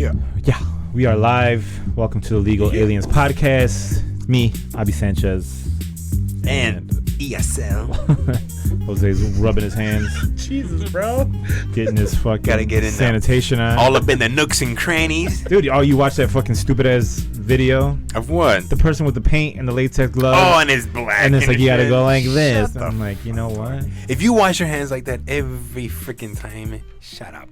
Yeah, we are live. Welcome to the Legal Aliens Podcast. It's me, Abi Sanchez. And Iasel. Jose's rubbing his hands. Jesus, bro. Getting his fucking Gotta get in sanitation on. All up in the nooks and crannies. Dude, you watched that fucking stupid ass video? Of what? The person with the paint and the latex gloves. Oh, and it's black. And it's like, you gotta shit. go like this. Shut I'm like, you know what? If you wash your hands like that every freaking time, shut up.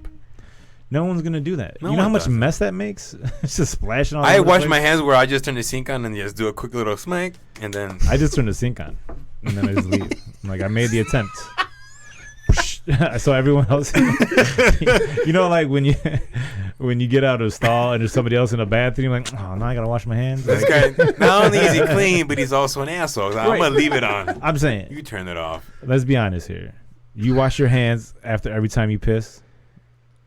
No one's gonna do that. No you know how one much does. mess that makes? It's just splashing all I over the wash place. my hands where I just turn the sink on and just do a quick little smack, and then I just turn the sink on, and then I just leave. I'm like, I made the attempt. So everyone else, you know, like when you get out of the stall and there's somebody else in the bathroom, like, oh, now I gotta wash my hands. this Like, guy, not only is he clean, but he's also an asshole. So I'm Right. gonna leave it on. I'm saying, You turn it off let's be honest here. You wash your hands after every time you piss.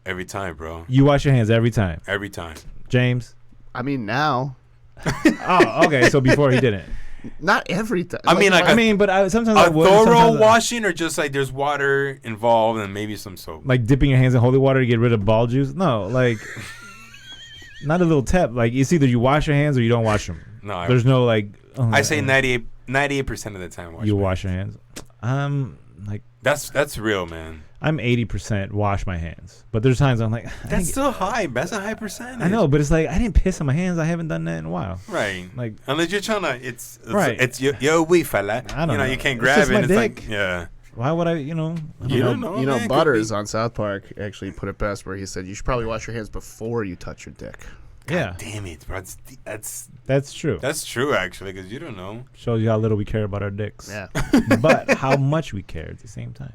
every time, bro. You wash your hands every time. Every time. James. I mean, now. Oh, okay. So before he didn't. Not every time. I mean, like, I mean, but sometimes I A would. thorough sometimes washing, or just like there's water involved and maybe some soap. like dipping your hands in holy water to get rid of ball juice. No, like not a little tap. Like it's either you wash your hands or you don't wash them. No, There's no like. Oh, I say 98% of the time. you wash your hands. Like That's real, man. I'm 80% wash my hands, but there's times I'm like, That's still high. That's a high percentage. I know, but it's like I didn't piss on my hands. I haven't done that in a while. Right. Like, Unless you're trying to, it's Right. It's yo wee fella. I don't know. You can't It's grab just it. my And it's dick. like, yeah. why would I? You know, I You don't don't know. know. You know, man, Butters could on South Park actually put it best where he said you should probably wash your hands before you touch your dick. Yeah, be- Damn it, bro. that's true. That's true, actually, because you don't know. Shows you how little we care about our dicks. Yeah. But how much we care at the same time.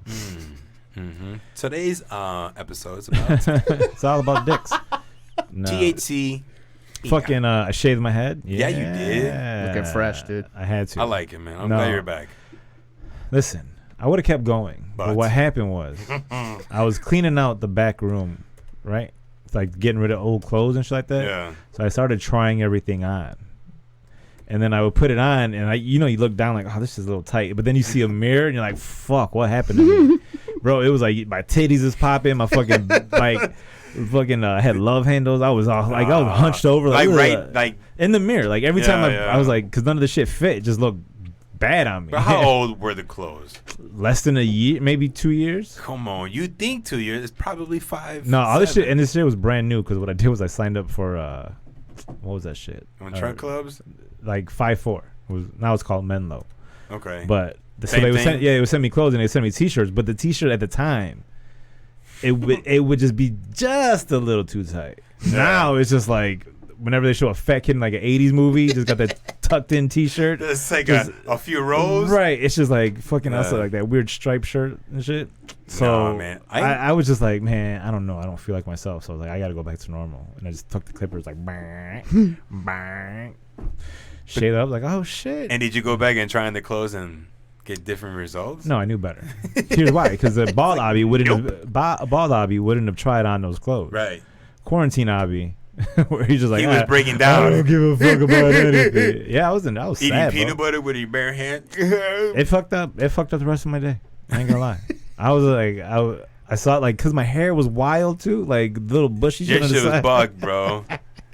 Mm-hmm. Today's episode is about It's all about dicks. No. THC. Fucking, I shaved my head. Yeah, you did. Looking fresh, dude. I had to. I like it, man. I'm No. glad you're back. Listen, I would have kept going, but But- what happened was I was cleaning out the back room, right? It's like getting rid of old clothes and shit like that. Yeah. So I started trying everything on. And then I would put it on, and you look down like, oh, this is a little tight. But then you see a mirror, and you're like, fuck, what happened to me? Bro, it was like my titties is popping, my fucking, like, fucking, I had love handles. I was all, like, I was hunched over. Like, ugh. right, like, In the mirror. Like, every Yeah, time yeah. I was like, because none of the shit fit. It just looked bad on me. but how old were the clothes? Less than a year, maybe 2 years. Come on, you think 2 years? It's probably 5. No, all this 7. shit, and this shit was brand new because what I did was I signed up for, what was that shit? On truck clubs? Like 5'4". Now it's called Menlo. Okay. But so Same they would thing? send, they would send me clothes and they would send me T-shirts. But the T-shirt at the time, it would just be just a little too tight. Yeah. Now it's just like whenever they show a fat kid in like an '80s movie, just got that tucked in T-shirt. It's like Just- a few rows. Right. It's just like fucking also Yeah. like that weird striped shirt and shit. So Nah, man. I was just like, man, I don't know. I don't feel like myself. So I was like, I got to go back to normal. And I just took the clippers like, bang, bang. Shade up like, oh shit. And did you go back and try on the clothes and get different results? No, I knew better. Here's why: because the bald Abby wouldn't have tried on those clothes. Right. Quarantine Abby, where he's just like, He was breaking I down. don't give a fuck about anything. Yeah, I was Eating sad, peanut bro. butter with your bare hand. It fucked up the rest of my day. I ain't gonna lie. I was like, I saw it like because my hair was wild too, like little bushy shit Your on the shit was side. bugged, bro.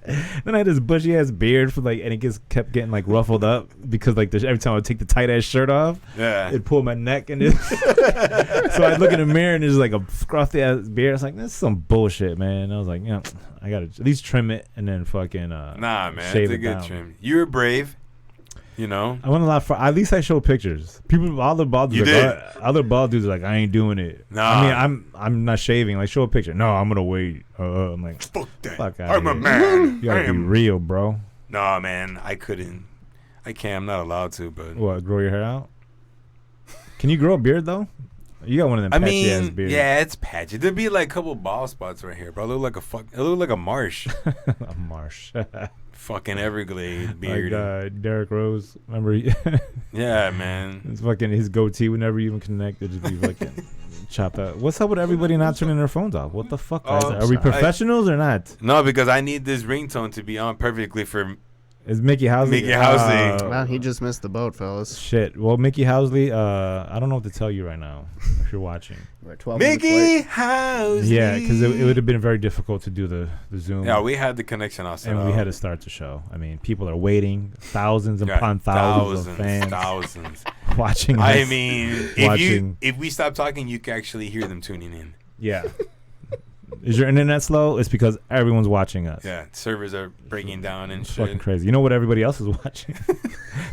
Then I had this bushy ass beard for like, and it kept getting like ruffled up because like every time I would take the tight ass shirt off, Yeah. it'd pull my neck and so I'd look in the mirror and there's like a scruffy ass beard. I was like, that's some bullshit, man. I was like, I gotta at least trim it and then fucking Nah, man. shave It's a it good down. trim. You were brave. You know? I went a lot for. At least I showed pictures. People, all the bald dudes, You like, did? other bald dudes are like, I ain't doing it. Nah. I mean, I'm not shaving. Like, show a picture. No, I'm gonna wait. I'm like, Fuck that. fuck outta I'm a here. man. You gotta I be am. real, bro. Nah, man. I couldn't. I can't. I'm not allowed to, but. What? Grow your hair out? Can you grow a beard though? You got one of them I patchy ass mean, beards. yeah, it's patchy. There'd be like a couple bald spots right here, bro. It looked like a marsh. A marsh. Fucking Everglade Like beard. Derrick Rose. Remember? Yeah, man. It's fucking his goatee. Whenever you even connect, it just be fucking chopped out. What's up with everybody not turning their phones off? What the fuck? Guys? Oh, Are we sorry. professionals or not? No, because I need this ringtone to be on perfectly for It's Mickey Housley. Mickey Housley. Wow, he just missed the boat, fellas. Shit. Well, Mickey Housley, I don't know what to tell you right now if you're watching. We're 12 minutes Mickey late. Housley. Yeah, because it would have been very difficult to do the Zoom. Yeah, we had the connection also. and we had to start the show. I mean, people are waiting, thousands upon thousands of fans thousands. watching. I us. mean, if we stop talking, you can actually hear them tuning in. Yeah. Is your internet slow? It's because everyone's watching us. Yeah, servers are breaking down and It's shit. fucking crazy. You know what everybody else is watching?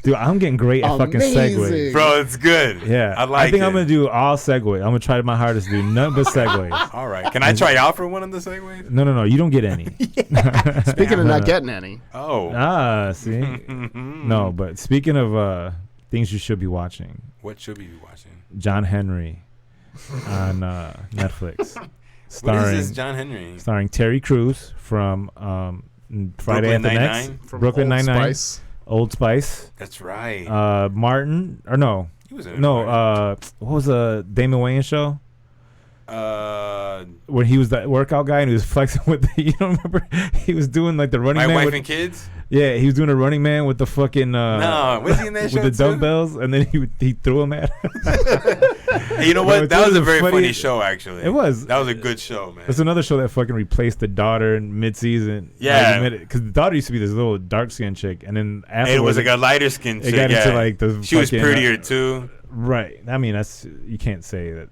Dude, I'm getting great at fucking Amazing. segues. Bro, it's good. Yeah. I like think it. I'm going to do all segues. I'm going to try my hardest to do none but segues. All right. Can I try out for one of the segues? No. You don't get any. Speaking of not getting any, Oh. See? No, but speaking of things you should be watching, What should we be watching? John Henry on Netflix. What is this, John Henry? Starring Terry Crews from Friday Brooklyn After Nine-Nine? Next, from Brooklyn Old Nine-Nine, Spice. Old Spice, That's right. Martin, or no, He was in it. what was the Damon Wayans show? When he was that workout guy and he was flexing with you don't remember? He was doing like the running My man Wife with, and Kids? yeah, he was doing a running man with the fucking No, was he in that with show the too? dumbbells, and then he threw him at him. Hey, you know No, what? it's That one was of a the very funny funniest- show, actually. It was. That was a good show, man. There's another show that fucking replaced the daughter in mid-season. Yeah. Because the daughter used to be this little dark-skinned chick, and then It afterwards was like a lighter skin it chick. got Yeah. into like the She was fucking, prettier too. right. I mean, that's you can't say that.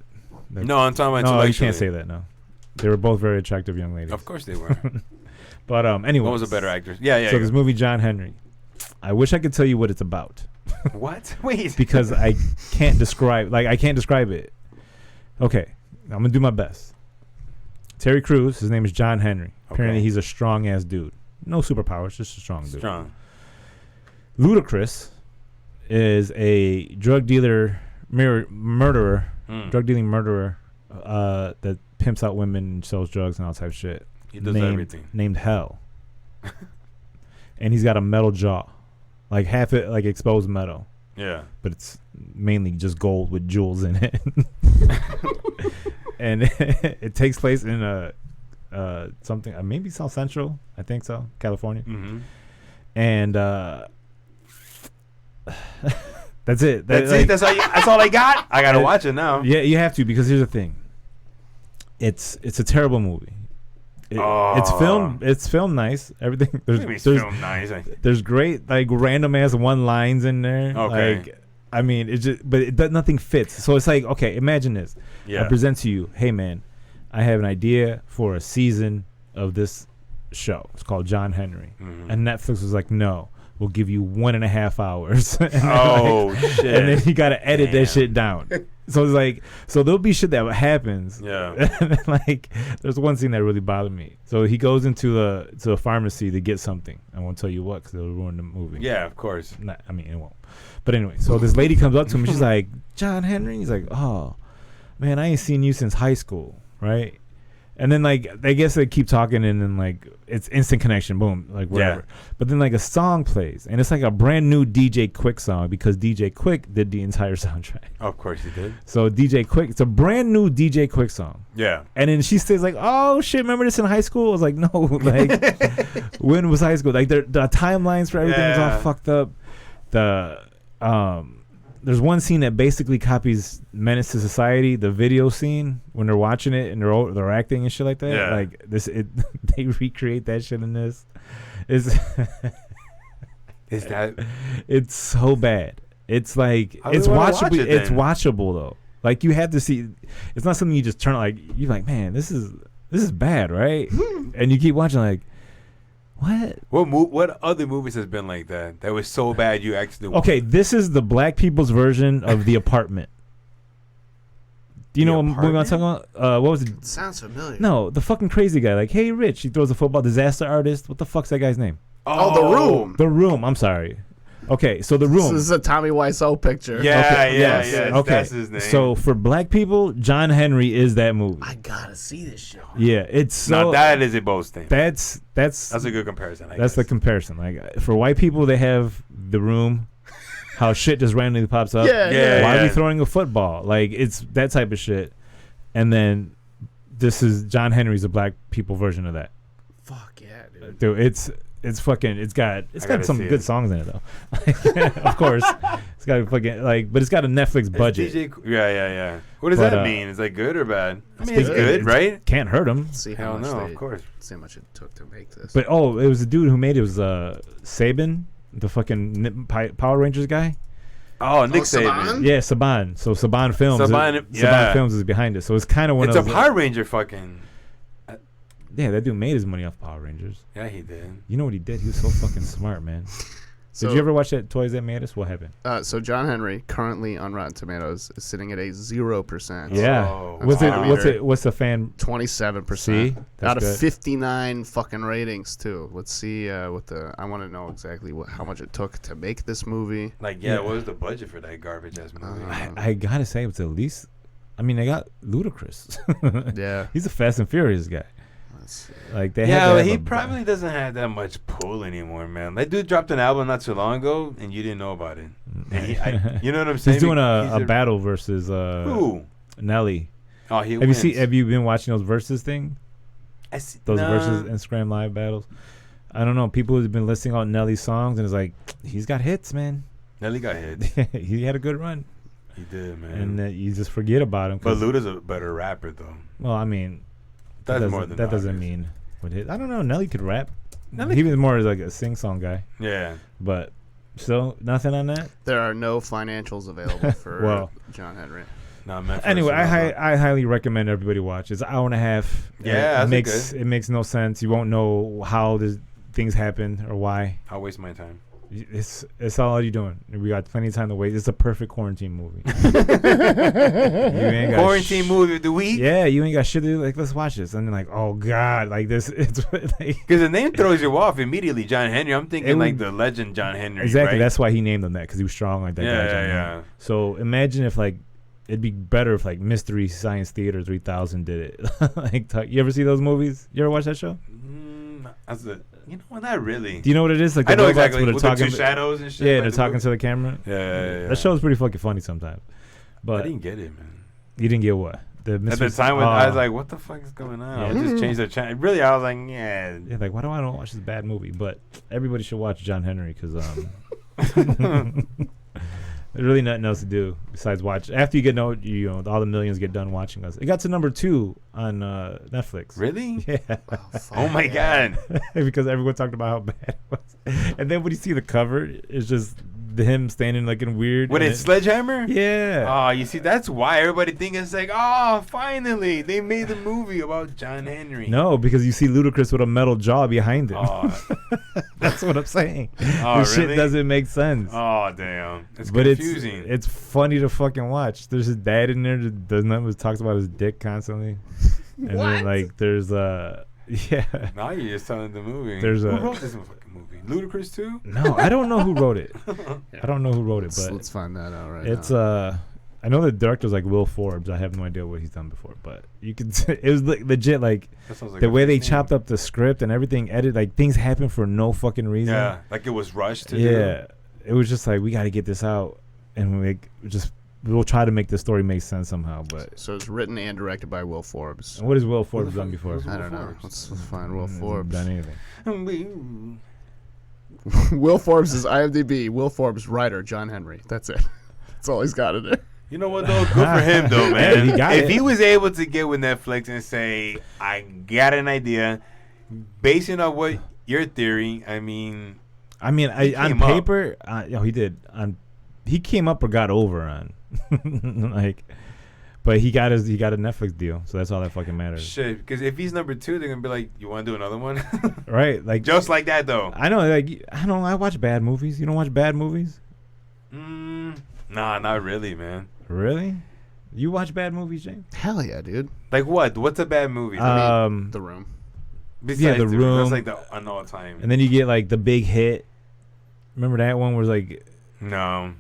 No, I'm talking about No, you intellectually. can't say that. No, they were both very attractive young ladies. Of course they were. But anyway, What was a better actress? Yeah. So this movie, John Henry. I wish I could tell you what it's about What? Wait. because I can't describe. Like I can't describe it. Okay, I'm gonna do my best. Terry Crews. His name is John Henry. Apparently, Okay. he's a strong ass dude. No superpowers, just a strong dude. Strong. Ludacris is a drug dealer, murderer, drug dealing murderer that pimps out women and sells drugs and all type of shit. He does everything. Named Hell. And he's got a metal jaw, like half it like exposed metal, Yeah. but it's mainly just gold with jewels in it. And it takes place in something maybe South Central, I think so, California. Mm-hmm. And that's it. That's Like, it. That's all I got. I gotta watch it now. Yeah, you have to, because here's the thing. It's a terrible movie. It's filmed nice. Everything Maybe it's filmed nice. there's great like random ass one lines in there. Okay. Like, I mean, it just but it does, nothing fits. So it's like, okay, imagine this. Yeah. I present to you, hey man, I have an idea for a season of this show. It's called John Henry. Mhm. And Netflix was like, no, we'll give you 1.5 hours. And they're Oh, shit. And then you gotta edit Damn. that shit down. So it's like, so there'll be shit that happens. Yeah. And then, like, there's one scene that really bothered me. So he goes into a pharmacy to get something. I won't tell you what because it'll ruin the movie. Yeah, of course. I mean, it won't. But anyway, so this lady comes up to him. She's like, John Henry? He's like, oh, man, I ain't seen you since high school, right? And then, like, I guess they keep talking, and then, like, it's instant connection, boom, like, whatever. Yeah. But then, like, a song plays, and it's like a brand new DJ Quick song because DJ Quick did the entire soundtrack. Of course he did. So DJ Quick, it's a brand new DJ Quick song. Yeah. And then she says, like, oh, shit, remember this in high school? I was like, no, like, when was high school? Like, the timelines for everything is all Yeah. fucked up. There's one scene that basically copies Menace to Society, the video scene when they're watching it and they're acting and shit like that. Yeah. Like they recreate that shit in this. It's Is that? it's so bad. It's like I it's really wanna watchable. watch it It's then. watchable though. Like you have to see. It's not something you just turn like you're like, man, this is bad, right? And you keep watching like, what? What other movies has been like that? That was so bad you actually. Okay, this is the black people's version of The Apartment. Do you The know what movie I'm talking about? What was it? It sounds familiar. No, the fucking crazy guy. Like, hey, Rich. He throws a football. Disaster artist. What the fuck's that guy's name? Oh, The Room. The Room. I'm sorry. Okay, so The This Room. is a Tommy Wiseau picture. Yeah, Okay, yeah, yes, yeah. okay. That's his name. So for black people, John Henry is that movie. I gotta see this show. Yeah, it's so. now that is a boasting. That's That's a good comparison. that's the comparison. Like for white people, they have The Room. How shit just randomly pops up. Yeah, yeah. Why are we throwing a football? Like it's that type of shit. And then this is John Henry's a black people version of that. Fuck yeah, dude. Dude, it's It's fucking. It's got gotta some see good it. songs in it though. Of course, it's got a fucking but it's got a Netflix budget. Yeah. What does But, that mean? Is that good or bad? I mean, it's good. good, right? Can't hurt them. See how Hell much no, they, of course. see how much it took to make this. But it was the dude who made it. Was Saban, the fucking Power Rangers guy. Oh, Nick Saban? Saban. Yeah, Saban. So Saban Films. Saban, Saban yeah. Films is behind it. So it's kind of one It's of a those. Power Ranger fucking. Yeah, that dude made his money off Power Rangers. Yeah, he did. You know what he did? He was so fucking smart, man. So, Did you ever watch that Toys That Made Us? What happened? So John Henry, currently on Rotten Tomatoes, is sitting at a 0%. Yeah. Oh, wow. What's the fan? 27%. See? That's Out of good. 59 fucking ratings too. Let's see what the. I want to know exactly how much it took to make this movie. Like, Yeah. what was the budget for that garbage ass movie? I gotta say, it's at least. I mean, they got Ludacris. Yeah. He's a Fast and Furious guy. Let's see. Like they. Yeah, had but he probably doesn't have that much pull anymore, man. That dude dropped an album not too long ago, and you didn't know about it. And you know what I'm saying? He's doing He's a battle versus Who? Nelly. Oh, he Have wins. Have you been watching those versus thing? Those versus Instagram live battles. I don't know. People have been listing out Nelly's songs, and it's like he's got hits, man. Nelly got hit. He had a good run, He did, man. and you just forget about him. But Luda's a better rapper, though. Well, I mean, That's more than that doesn't obvious. mean what hit. I don't know. Nelly could rap. Nelly He was more like a sing-song guy, Yeah. but still nothing on that. There are no financials available for Well. John Henry. Not meant for Anyway, us to know about. I highly recommend everybody watch. It's an hour and a half. Yeah, it that's makes no sense. You won't know how this things happen or why. I'll waste my time. It's all you're doing. We got plenty of time to wait. It's a perfect quarantine movie. You ain't got Quarantine movie of the week? Yeah, you ain't got shit to do. Like, let's watch this. And then like, oh god, like this. It's like, Because the name throws you off immediately. John Henry. I'm thinking It like would- the legend John Henry. exactly. Right? That's why he named him that, because he was strong like that. Yeah, guy, yeah, John yeah. Henry. So imagine if like it'd be better if like Mystery Science Theater 3000 did it. Like, you ever see those movies? You ever watch that show? You know what? Not really. Do you know what it is? Like the I know robots exactly. where With they're the two talking. shadows and shit. Yeah, like they're the talking movie. to the camera. Yeah. That show's pretty fucking funny sometimes. I But didn't get it, man. you didn't get what? At the time when I was like, "What the fuck is going on?" Yeah. I just changed the channel. Really, I was like, "Yeah." yeah, like why do I don't watch this bad movie? But everybody should watch John Henry because there's really nothing else to do besides watch. After you get all the millions get done watching us. It got to number 2 on Netflix. Really? Yeah, Oh my god! because everyone talked about how bad it was. And then when you see the cover, it's just him standing like in weird. What and it's Sledgehammer? Yeah. Oh, you see, that's why everybody thinks it's like, oh, finally they made the movie about John Henry. No, because you see Ludacris with a metal jaw behind him. Oh, That's what I'm saying. Oh, This shit really? doesn't make sense. oh damn! It's But confusing. it's funny to fucking watch. There's his dad in there that does nothing but talks about his dick constantly. And then like there's yeah. Now you're just telling the movie. There's Who a- wrote this fucking movie? Ludacris too? No, I don't know who wrote it. I don't know who wrote it, but Let's find that out right it's now. I know the director's like Will Forbes. I have no idea what he's done before, but you could it was legit like That sounds like the a way they fake name. chopped up the script and everything edited, like things happen for no fucking reason. Yeah, like it was rushed to Yeah, it was just like we got to get this out, and we'll try to make the story make sense somehow. But So it's written and directed by Will Forbes. and what has Will Forbes done before? who's I don't know. Forbes? Let's find Will Hasn't Forbes. done anything. do. Will Forbes is IMDb. Will Forbes writer John Henry. That's it. That's all he's got in there. You know what though? Good for him though, Yeah, man. he got if it. he was able to get with Netflix and say, "I got an idea," basing on what your theory, I mean, I mean, on came up. paper, he did. He came up or got over on, like, but he got a Netflix deal, so that's all that fucking matters, shit. Because if he's number 2, they're gonna be like, "You want to do another one?" right? Like, Just like that though. I know, like, I don't. I watch bad movies. You don't watch bad movies, Nah, not really, man. really? You watch bad movies, James? Hell yeah, dude. Like what? What's a bad movie? The Room. Besides The Room. That's like the an all time. And then you get like the big hit. Remember that one was like No.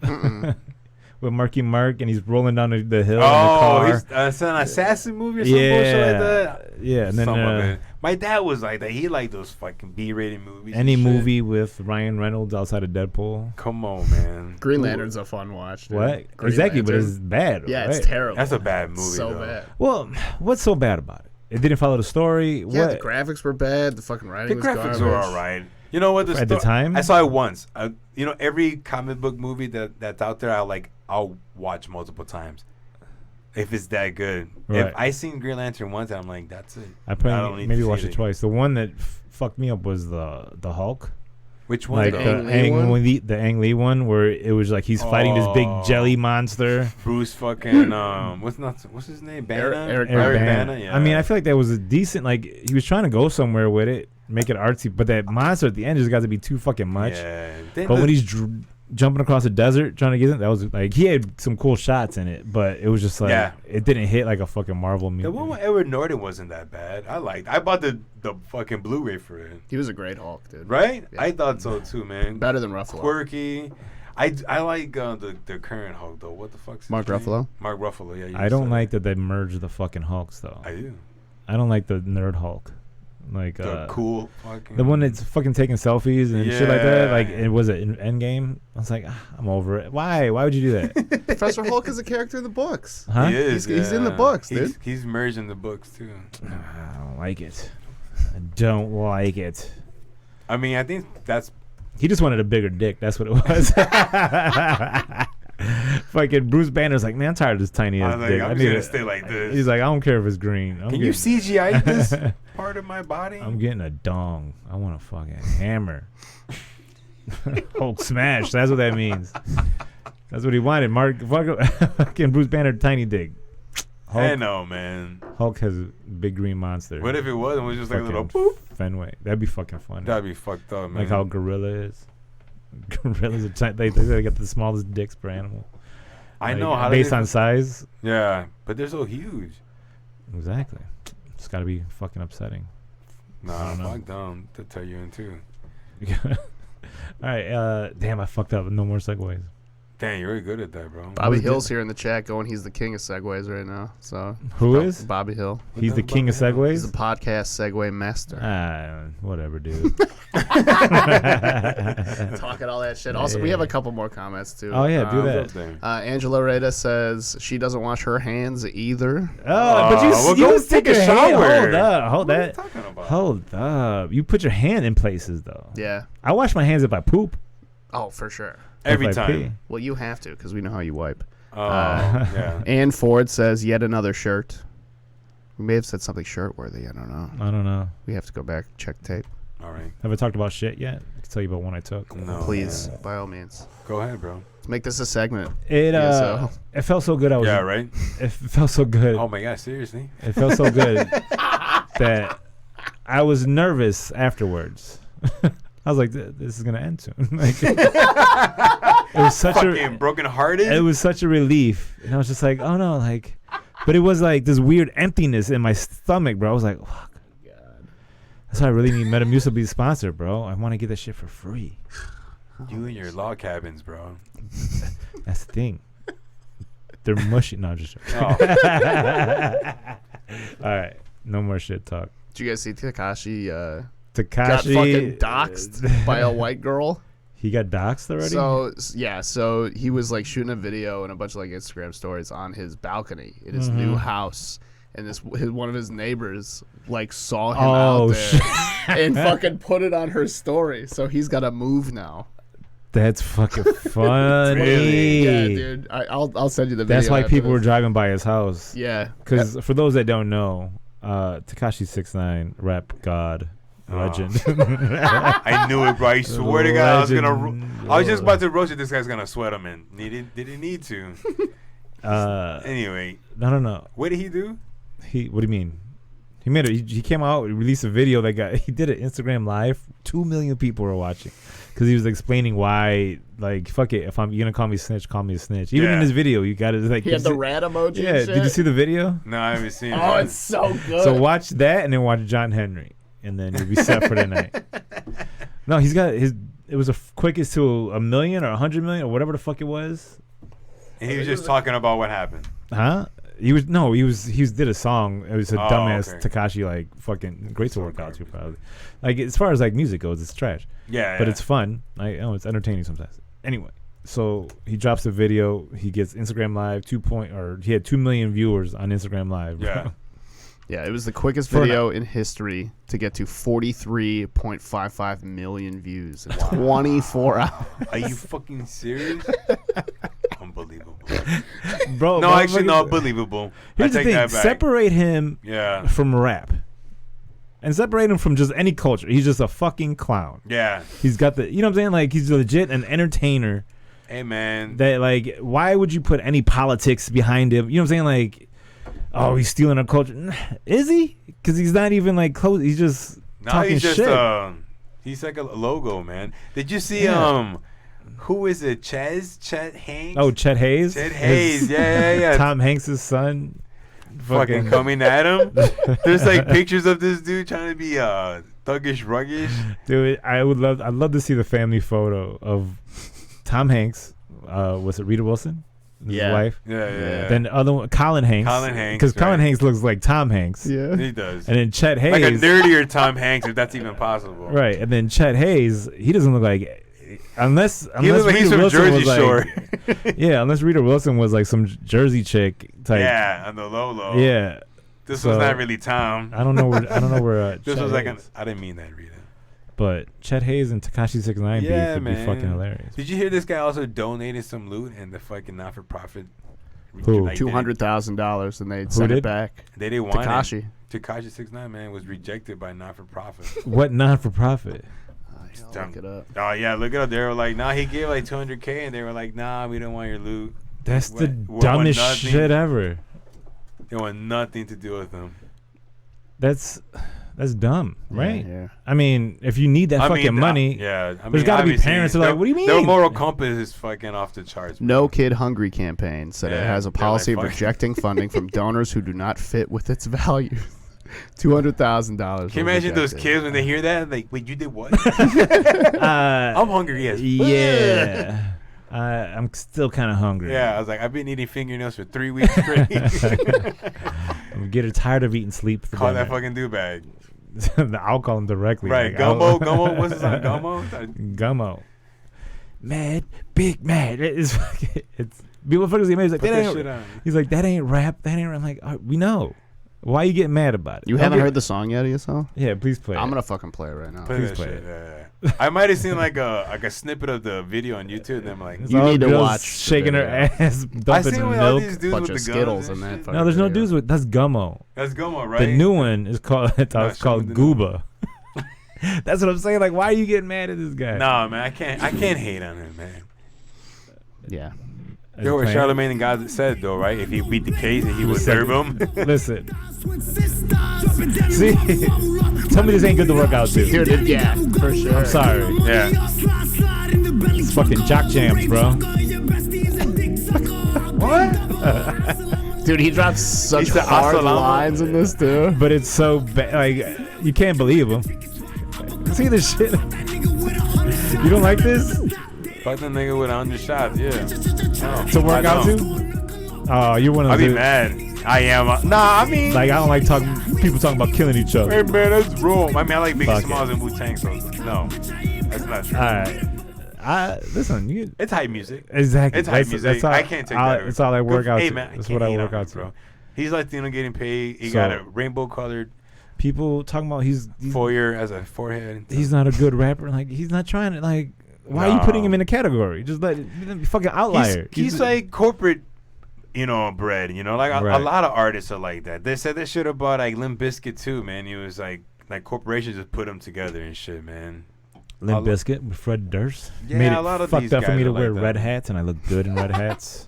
with Marky Mark and he's rolling down the hill Oh, in the car. it's an assassin movie or some bullshit like that. Yeah, and then Some of it. My dad was like that. He liked those fucking B-rated movies. any and shit. movie with Ryan Reynolds outside of Deadpool. Come on, man. Green Lantern's a fun watch. Dude. What? Green Exactly, but Lantern. it's bad. Yeah, right? it's terrible. That's a bad movie. So though. bad. Well, what's so bad about it? It didn't follow the story. Yeah, what? the graphics were bad. The fucking The writing was graphics garbage. were all right. You know what? At the time? I saw it once. Every comic book movie that's out there, I'll watch multiple times if it's that good. Right. If I seen Green Lantern once, I'm like, that's it. I probably maybe watched it twice. The one that fucked me up was the Hulk. Which one? Like the Ang Lee one, where it was like he's fighting this big jelly monster. Bruce fucking what's his name? Banner? Eric Banner. Yeah. I mean, I feel like that was a decent. Like he was trying to go somewhere with it, make it artsy, but that monster at the end just got to be too fucking much. Yeah. But when he's jumping across the desert trying to get it, that was like he had some cool shots in it, but it was just like it didn't hit like a fucking Marvel movie. The one with Edward Norton wasn't that bad. I bought the fucking Blu-ray for it. He was a great Hulk, dude. Right? Yeah. I thought so too, man. Better than Ruffalo. Quirky. I like the current Hulk though. What the fuck's his Mark name? Ruffalo? Mark Ruffalo, yeah. I don't like that they merged the fucking Hulks though. I do. I don't like the nerd Hulk. Like the cool fucking the one that's fucking taking selfies and shit like that. Like it was in Endgame. I was like, I'm over it. Why would you do that? Professor Hulk is a character in the books. Huh? He is. He's in the books, dude. He's merged in the books too. I don't like it. I don't like it. I mean, I think that's. He just wanted a bigger dick. That's what it was. Fucking Bruce Banner's like, man, I'm tired of this tiny ass dick. I'm just gonna stay like this. He's like, I don't care if it's green. Can you CGI this part of my body? I'm getting a dong. I want a fucking hammer. Hulk smash. That's what that means. That's what he wanted. Fucking Bruce Banner, tiny dick. Hulk, I know, man. Hulk has a big green monster. What if it was? It was just like a little boop. Fenway. That'd be fucking fun. That'd be fucked up, man. Like how Gorilla is. Gorillas are they got the smallest dicks per animal. I know how based on size. Yeah, but they're so huge. Exactly. It's got to be fucking upsetting. Nah, fuck them to tell you in too. All right. Damn, I fucked up. No more segues. Damn, you're really good at that, bro. Bobby Hill's here in the chat going, he's the king of segues right now. So who is? Bobby Hill. He's the king of segues? He's the podcast segue master. Whatever, dude. Talking all that shit. Also, we have a couple more comments, too. Oh, yeah, do that. Angela Reda says she doesn't wash her hands either. Oh, but you take a shower. Hold up. Hold up. You put your hand in places, though. Yeah. I wash my hands if I poop. Oh, for sure. Every time. Well, you have to because we know how you wipe. Oh, yeah. Ann Ford says, yet another shirt. We may have said something shirt-worthy. I don't know. We have to go back, check tape. All right. Have I talked about shit yet? I can tell you about one I took. No. Please, by all means. Go ahead, bro. Let's make this a segment. It felt so good. Right? It felt so good. Oh, my God, seriously? It felt so good that I was nervous afterwards. I was like, this is going to end soon. Like, it was such fucking brokenhearted. It was such a relief. And I was just like, oh, no, like, but it was like this weird emptiness in my stomach, bro. I was like, fuck. God. That's why I really need Metamucil to be the sponsor, bro. I want to get that shit for free. You and your log cabins, bro. That's the thing. They're mushy. No, just joking. Oh. All right. No more shit talk. Did you guys see Tekashi got fucking doxxed by a white girl? He got doxxed already? So he was like shooting a video and a bunch of like Instagram stories on his balcony in his new house, and one of his neighbors like saw him out there and fucking put it on her story. So he's got to move now. That's fucking funny. Really? Yeah, dude. I'll send you the video. That's why people were driving by his house. Yeah. Because for those that don't know, Tekashi 6ix9ine, rap god. Legend. I knew it, bro. I swear to God, I was just about to roast it. This guy's gonna sweat him in. Didn't need to. Anyway. No. What did he do? What do you mean? He came out, released a video he did an Instagram live. 2 million people were watching because he was explaining why, like, fuck it. If you're gonna call me snitch, call me a snitch. Even in his video, you got to like. He had the rat emoji. Yeah. And shit. Did you see the video? No, I haven't seen it. Oh, it's so good. So watch that and then watch John Henry. And then you'll be set for the night. No, he's got it was a quickest to 1 million or 100 million or whatever the fuck it was. And he was just talking about what happened. Huh? He did a song. It was a dumbass Tekashi, like, fucking great to work out to, probably. Like, as far as like music goes, it's trash. Yeah. But it's fun. It's entertaining sometimes. Anyway, so he drops a video. He gets Instagram Live he had 2 million viewers on Instagram Live. Yeah. Yeah, it was the quickest video in history to get to 43.55 million views in 24 hours. Are you fucking serious? Unbelievable. Bro, No, actually, no, believable. Here's I the take thing. that back. Separate him Yeah. from rap. And separate him from just any culture. He's just a fucking clown. Yeah. He's got the, you know what I'm saying? Like, he's legit an entertainer. Hey, man. That, like, why would you put any politics behind him? You know what I'm saying? Like, oh, he's stealing our culture. Is he? Because he's not even, like, close. He's just talking he's just, shit. He's like a logo, man. Did you see, Yeah. who is it? Chet Hanks? Oh, Chet Hayes? Chet Hayes. Yeah. Tom Hanks' son. Fucking coming at him. There's like pictures of this dude trying to be thuggish, ruggish. Dude, I'd love to see the family photo of Tom Hanks. Was it Rita Wilson? His wife. Yeah. Then the other one, Colin Hanks. Because Colin Hanks looks like Tom Hanks. Yeah. He does. And then Chet Hayes. Like a nerdier Tom Hanks, if that's even possible. Right. And then Chet Hayes, he doesn't look like, unless he looks like he's from Jersey Shore. Yeah, unless Rita Wilson was like some Jersey chick type. Yeah, on the low. Yeah. This was not really Tom. I don't know where this Chet was like Hayes. I didn't mean that, Rita. But Chet Hayes and Tekashi 6ix9ine beef would be fucking hilarious. Did you hear this guy also donated some loot and the fucking not-for-profit? Who? Like, $200,000 and they'd send it back. They didn't want Tekashi. it. Tekashi 6ix9ine, man, was rejected by not-for-profit. What non-for-profit? Look it up. Oh yeah, look it up. They were like, nah, he gave like $200K, and they were like, nah, we don't want your loot. That's the dumbest shit ever. They want nothing to do with them. That's dumb, right? Yeah. I mean, if you need that fucking money, there's got to be parents who are like, what do you mean? Their moral compass is fucking off the charts. Bro. No Kid Hungry campaign said it has a policy like, of rejecting funding from donors who do not fit with its values. $200,000. Can you imagine those kids when they hear that? Like, wait, you did what? I'm hungry, yes. Yeah. I'm still kind of hungry. Yeah, I was like, I've been eating fingernails for 3 weeks straight. I'm getting tired of eating sleep. Call that fucking do bag. I'll call him directly. Right, like, Gummo. What's his name? Gummo? Gummo. Mad, big mad. It's motherfuckers get mad. He's like, he's like, that ain't rap. That ain't rap. I'm like, we know. Why are you getting mad about it? You haven't heard the song yet, Iasel? Yeah, please play I'm it. gonna fucking play it right now. Please play it. Yeah. I might have seen like a snippet of the video on YouTube, and I'm like, you need to watch shaking her ass, dumping seen milk. all these dudes bunch with of the Skittles guns in that. No, there's no dudes with. That's Gummo. That's Gummo, right? The new one is called. It's called Gooba. That's what I'm saying. Like, why are you getting mad at this guy? Nah, man, I can't hate on him, man. Yeah. You know what Charlamagne and God said though, right? If he beat the case, he would serve him. Listen. See, tell me this ain't good to work out to. Dude, yeah, for sure. I'm sorry. Yeah. It's fucking jock jams, bro. What? Dude, he drops such He's the hard Assalamu. lines in this too. But it's so bad. Like, you can't believe him. See this shit? You don't like this? Fuck the nigga with 100 shots, yeah. No, To work out to? Oh, you're one of I'd those. be mad. I am. Nah, I mean. Like, I don't like people talking about killing each other. Hey, man, that's wrong. I mean, I like Biggie Fuck Smalls and Wu-Tang, so no. That's not true. All right. Listen, It's hype music. Exactly. It's hype music. That's all, I can't take that. That's all I work out Hey, to. man, That's what I work out to. bro. He's Latino getting paid. He So- got a rainbow-colored People talking about he's foyer as a forehead. he's not a good rapper. Like, he's not trying to, like, why are you putting him in a category? Just let fucking outlier. He's like corporate, bread. Like a lot of artists are like that. They said that shit about like Limp Bizkit too, man. He was like corporations just put them together and shit, man. Limp Bizkit with Fred Durst. Yeah, made it a lot of fucked these up for guys me to are wear like red that. hats, and I look good in red hats.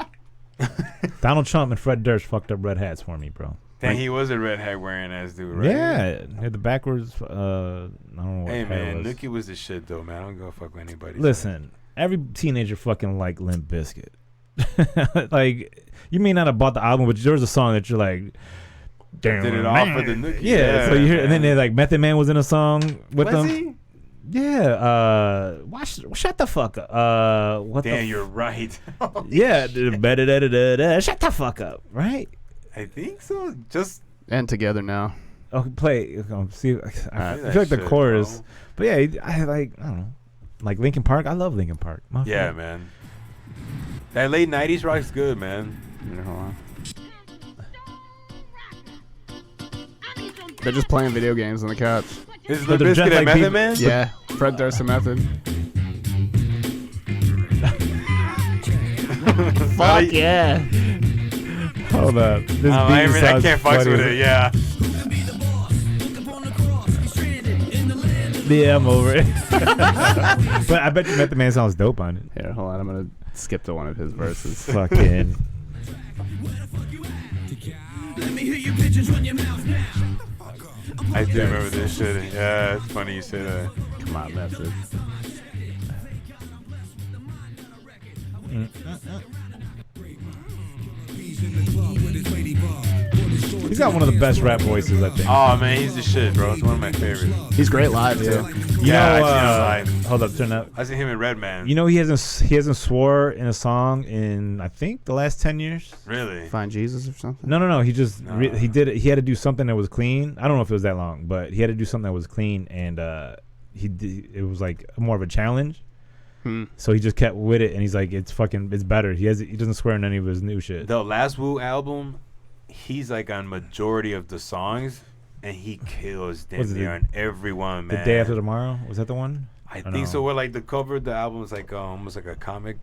Donald Trump and Fred Durst fucked up red hats for me, bro. Then he was a red hat wearing ass dude, right? Yeah, had the backwards. I don't know what Hey hat man, it was. Nookie was the shit though, man. I don't give a fuck with anybody. Listen, every teenager fucking like Limp Bizkit. Like, you may not have bought the album, but there was a song that you're like, damn, did it man. all for the Nookie. Yeah, so you hear, and then they like Method Man was in a song with Was them. he? Yeah, shut the fuck up. What Damn, the you're right. yeah, shut the fuck up, right? I think so. Just And together now. Oh, play. See, I that feel like the shit, chorus, bro. but yeah, I don't know, like Linkin Park. I love Linkin Park. My yeah, fault. man. That late '90s rock's good, man. Hold on. They're just playing video games on the couch. Is But the they're Biscuit just and like Method people- Man? Yeah, Fred Durst and Method. Fuck yeah. Hold up. This beat I sounds can't fuck funny. with it. Yeah. Yeah, I'm over it. But I bet you Method Man sounds dope on it. Here, hold on. I'm gonna skip to one of his verses. Fucking. I do remember this shit. Yeah, it's funny you say that. Come on, Method. He's got one of the best rap voices, I think. Oh man, he's the shit, bro. It's one of my favorites. He's great live too. You Yeah, know, I seen him live. hold up, turn up. I seen him in Redman. You know, he hasn't swore in a song in I think the last 10 years. Really? Find Jesus or something. No. He just No. he did it. He had to do something that was clean. I don't know if it was that long, but he had to do something that was clean, and it was like more of a challenge. So he just kept with it, and he's like, it's better. He doesn't swear in any of his new shit. The last Wu album, he's like on majority of the songs, and he kills Was damn it near the- on every one, man. The Day After Tomorrow, was that the one? I don't think know. so. Where like the cover of the album is like almost like a comic,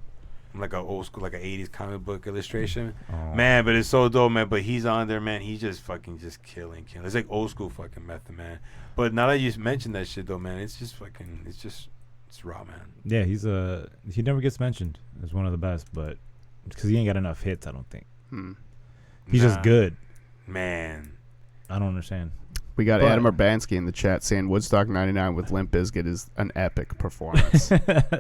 like an old school, like an 80s comic book illustration. Oh. Man, but it's so dope, man. But he's on there, man. He's just fucking just killing. It's like old school fucking Method Man. But now that you mentioned that shit though, man, it's raw, man. Yeah, he never gets mentioned as one of the best, but because he ain't got enough hits, I don't think. He's just Nah. good. Man. I don't understand. We got But- Adam Urbanski in the chat saying Woodstock '99 with Limp Bizkit is an epic performance.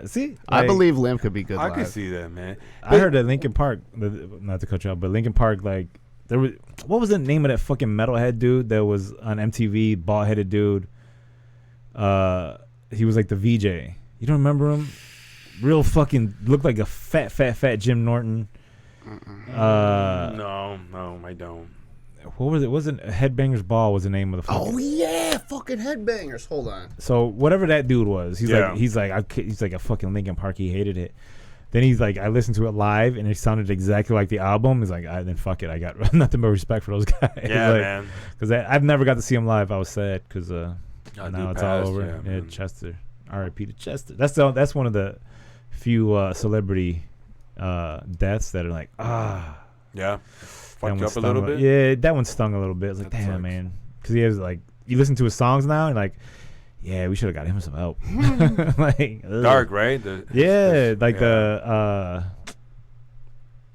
See, I like, believe Limp could be good I live. can see that, man. I heard that Linkin Park, not to cut you off, but Linkin Park, like, there was, what was the name of that fucking metalhead dude that was on MTV, bald headed dude? He was like the VJ. You don't remember him? Real fucking, looked like a fat Jim Norton. No, I don't. What was it? Wasn't Headbangers Ball was the name of the fucking. Oh yeah, fucking headbangers. Hold on. So whatever that dude was, he's Yeah. like a fucking Linkin Park. He hated it. Then he's like, I listened to it live and it sounded exactly like the album. He's like, then fuck it. I got nothing but respect for those guys. Yeah, like, man. Because I've never got to see him live. I was sad because I now do it's pass, all over. yeah, Yeah, man. Chester. R.I.P. to Chester. That's one of the few celebrity deaths that are like, Yeah. that Fucked one you up a stung little bit? Yeah, that one stung a little bit. It's like, That damn, sucks. man. Because he has like, you listen to his songs now and like, yeah, we should have got him some help. Like Dark, right? Yeah, like yeah.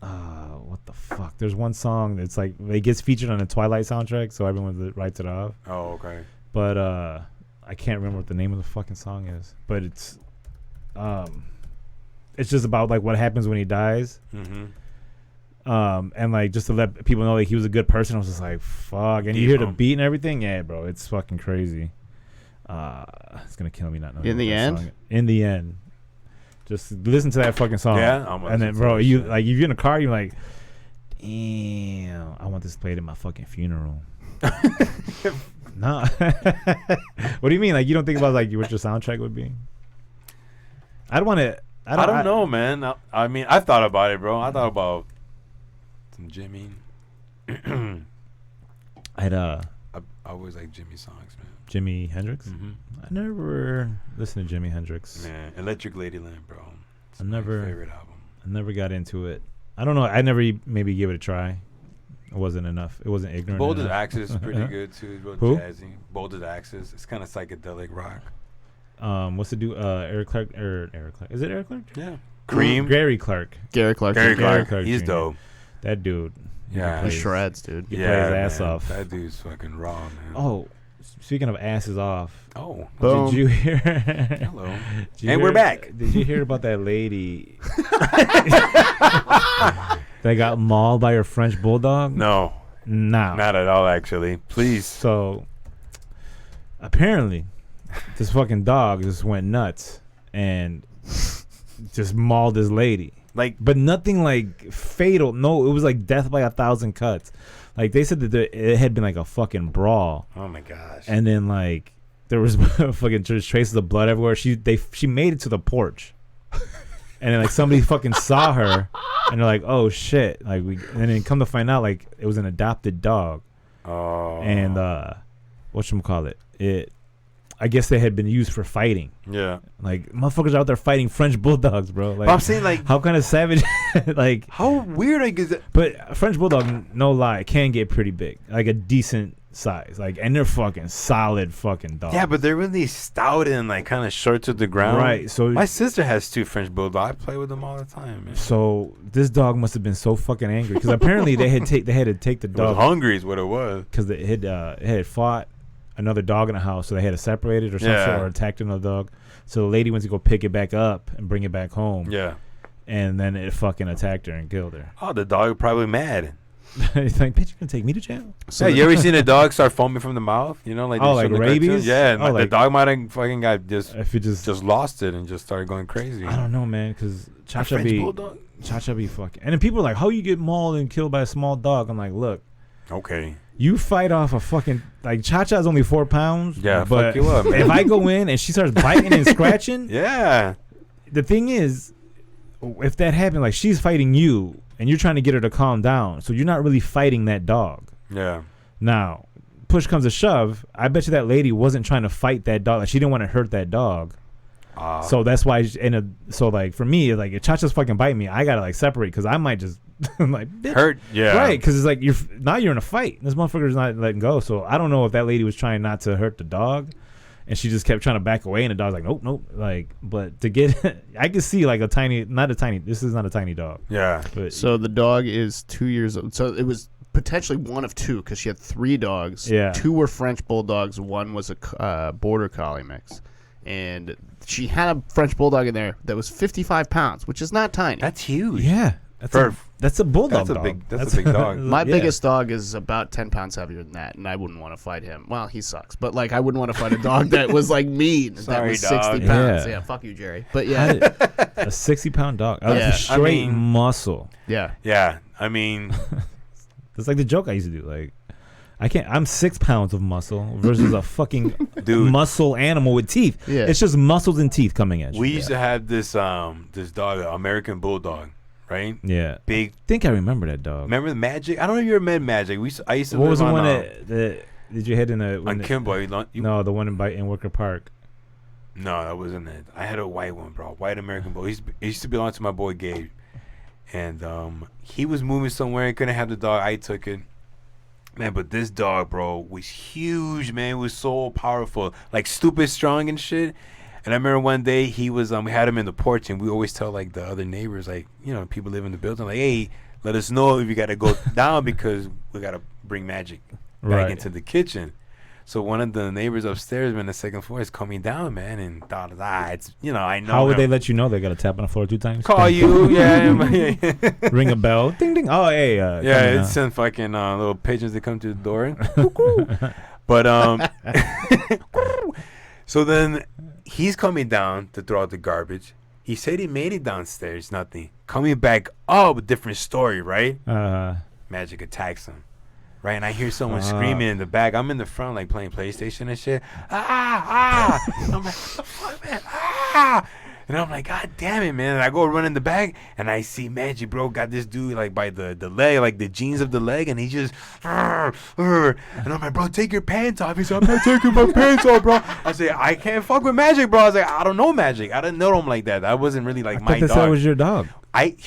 what the fuck? There's one song that's like it gets featured on the Twilight soundtrack, so everyone writes it off. Oh, okay. But I can't remember what the name of the fucking song is. But it's just about like what happens when he dies. Mm-hmm. And like just to let people know like he was a good person. I was just like, fuck. And you hear the beat and everything, yeah, bro, it's fucking crazy. It's gonna kill me not knowing. In the what that end? song is. In the end, just listen to that fucking song. Yeah, I'm gonna and then, listen to bro, that you shit. like if you're in a car, you're like, damn, I want this played at my fucking funeral. No, what do you mean? Like you don't think about like what your soundtrack would be? I'd want to. I don't know, man. I mean, I thought about it, bro. I thought about some Jimmy. I always like Jimmy songs, man. Jimi Hendrix. Mm-hmm. I never listened to Jimi Hendrix. Man, Electric Ladyland, bro. It's I my never- favorite album. I never got into it. I don't know. I never maybe give it a try. It wasn't enough. It wasn't ignorant. Bold as enough. Axis is pretty good too. It's real Who? jazzy. Bold as Axis. It's kind of psychedelic rock. What's the dude? Eric Clark. Eric Clark. Is it Eric Clark? Yeah. Cream. Gary Clark. Gary Clark. Gary Gary Clark. Clark He's Jr. dope. That dude. Yeah. He plays- shreds, dude. He plays ass man. off. That dude's fucking raw, man. Oh, speaking of asses off. Oh. Boom. Did you hear? Hello. Did you And we're hear- back. Did you hear about that lady that got mauled by her French bulldog? No. No. Not at all, actually. Please. So apparently, this fucking dog just went nuts and just mauled this lady. Like, But nothing like fatal. No, it was like death by 1,000 cuts. Like they said that it had been like a fucking brawl, oh my gosh. and then like there was fucking just traces of blood everywhere. She made it to the porch, and then like somebody fucking saw her, and they're like, oh shit, like and then come to find out like it was an adopted dog, Oh. and whatchamacallit, I guess they had been used for fighting. Yeah. Like, motherfuckers out there fighting French bulldogs, bro. Like, But I'm saying, like, how kind of savage, like, how weird is it? but French bulldog, no lie, can get pretty big, like a decent size, like, and they're fucking solid fucking dogs. Yeah, but they're really stout and like kind of short to the ground. Right. So my sister has 2 French bulldogs. I play with them all the time, man. So this dog must have been so fucking angry because apparently they had to take the It was dog hungry is what it was. because it had fought another dog in the house, so they had to separate it or some shit, or attacked another dog. So the lady went to go pick it back up and bring it back home. Yeah. And then it fucking attacked her and killed her. Oh, the dog probably mad. It's like, bitch, you gonna take me to jail? So yeah, you ever seen a dog start foaming from the mouth? You know, like Oh, they show like the rabies? cartoons? Yeah, Oh, the like- dog might have fucking got If it just lost it and just started going crazy. I don't know, man, because Cha-Cha French be bulldog. fucking. And then people are like, how you get mauled and killed by a small dog? I'm like, look, Okay. you fight off a fucking, like, Cha-Cha's only 4 pounds. Yeah, but fuck you up, man. if I go in and she starts biting and scratching, Yeah. the thing is, if that happened, like, she's fighting you and you're trying to get her to calm down, so you're not really fighting that dog. Yeah. Now, push comes to shove, I bet you that lady wasn't trying to fight that dog. Like, she didn't want to hurt that dog. So that's why, so like for me, like if Cha-Cha's fucking bite me, I gotta like separate because I might just like bitch. Hurt. Yeah. Right, because it's like you're in a fight. This motherfucker's not letting go. So I don't know if that lady was trying not to hurt the dog, and she just kept trying to back away, and the dog's like, nope. Like, but to get, I could see like this is not a tiny dog. Yeah. But So the dog is 2 years old. So it was potentially one of 2 because she had 3 dogs. Yeah. 2 were French bulldogs. 1 was a border collie mix, and she had a French bulldog in there that was 55 pounds, which is not tiny. That's huge. yeah, that's a bulldog. That's a dog. big- that's a big dog. My yeah. biggest dog is about 10 pounds heavier than that, and I wouldn't want to fight him. Well, he sucks, but like I wouldn't want to fight a dog that was like mean. that Sorry, was 60 dog. pounds. Yeah. Yeah, fuck you, Jerry. But yeah, A 60-pound dog. Yeah. That's straight I mean- muscle. yeah. Yeah. I mean, That's like the joke I used to do. Like, I'm 6 pounds of muscle versus a fucking Dude. muscle animal with teeth. Yeah. It's just muscles and teeth coming at you. we used to have this dog, American Bulldog, right? Yeah. Big. I think I remember that dog. Remember the Magic? I don't know if you ever met Magic. I used to What live was the on, one that did you hit in the on Kimball. No, the one in Wicker Park. No, that wasn't it. I had a white one, bro. White American Bull. He used to belong to my boy Gabe. And he was moving somewhere. He couldn't have the dog. I took it. Man, but this dog, bro, was huge, man. It was so powerful. Like, stupid strong and shit. And I remember one day he was, we had him in the porch. And we always tell, like, the other neighbors, like, you know, people live in the building, like, hey, let us know if you got to go down because we got to bring Magic back Right. into the kitchen. So one of the neighbors upstairs, man, the second floor is coming down, man, and thought, it's, you know, I know. How would him. they let you know they got to tap on the floor 2 times? Call you? Yeah. Ring a bell. Ding ding. Oh, hey. Yeah, come it in, sent fucking little pigeons that come to the door. But so then he's coming down to throw out the garbage. He said he made it downstairs, nothing. Coming back up, different story, right? Magic attacks him. Right, and I hear someone screaming in the back. I'm in the front, like playing PlayStation and shit. I'm like, what the fuck, man? And I'm like, God damn it, man. And I go run in the back, and I see Magic, bro, got this dude, like, by the leg, like, the jeans of the leg, and he just, and I'm like, bro, take your pants off. He said, I'm not taking my pants off, bro. I said, I can't fuck with Magic, bro. I was like, I don't know Magic. I didn't know him like that. That wasn't really, like, my That dog. was your dog.